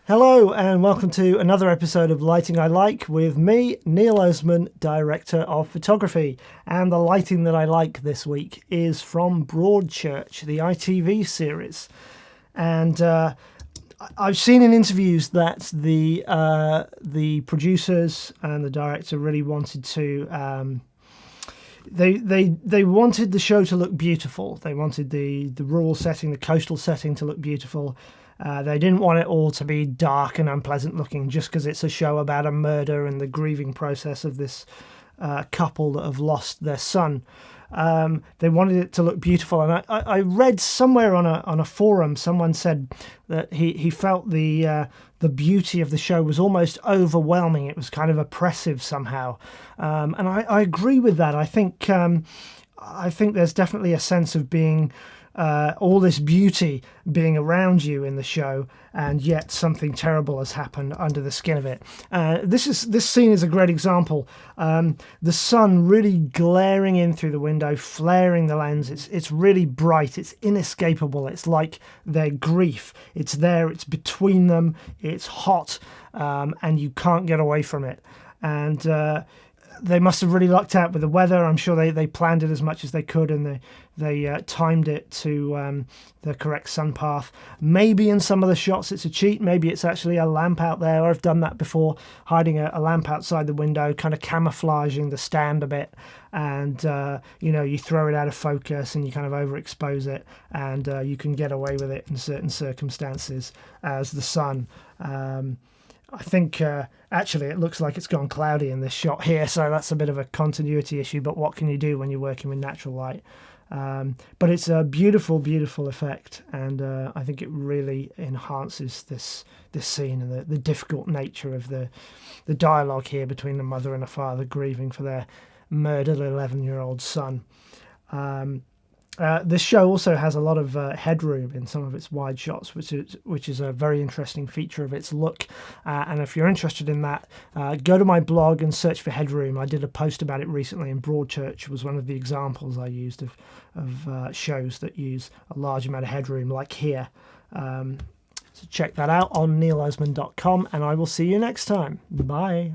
Hello and welcome to another episode of Lighting I Like with me, Neil Oseman, Director of Photography. And the lighting that I like this week is from Broadchurch, the ITV series. And I've seen in interviews that the producers and the director really wanted to... They wanted the show to look beautiful. They wanted the rural setting, the coastal setting to look beautiful. They didn't want it all to be dark and unpleasant looking just because it's a show about a murder and the grieving process of this couple that have lost their son. They wanted it to look beautiful, and I read somewhere on a forum someone said that he felt the beauty of the show was almost overwhelming. It was kind of oppressive somehow, and I agree with that. I think there's definitely a sense of being all this beauty being around you in the show, and yet something terrible has happened under the skin of it. This scene is a great example. The sun really glaring in through the window, flaring the lens. It's really bright. It's inescapable. It's like their grief. It's there. It's between them. It's hot, and you can't get away from it. And they must have really lucked out with the weather. I'm sure they planned it as much as they could, and they timed it to the correct sun path. Maybe in some of the shots it's a cheat. Maybe it's actually a lamp out there. I've done that before, hiding a lamp outside the window, kind of camouflaging the stand a bit, and you throw it out of focus and you kind of overexpose it, and you can get away with it in certain circumstances as the sun. I think actually it looks like it's gone cloudy in this shot here, so that's a bit of a continuity issue, but what can you do when you're working with natural light? But it's a beautiful, beautiful effect, and I think it really enhances this scene and the difficult nature of the dialogue here between the mother and the father grieving for their murdered 11-year-old son. This show also has a lot of headroom in some of its wide shots, which is a very interesting feature of its look. And if you're interested in that, go to my blog and search for headroom. I did a post about it recently, and Broadchurch was one of the examples I used of shows that use a large amount of headroom, like here. So check that out on neiloseman.com, and I will see you next time. Bye.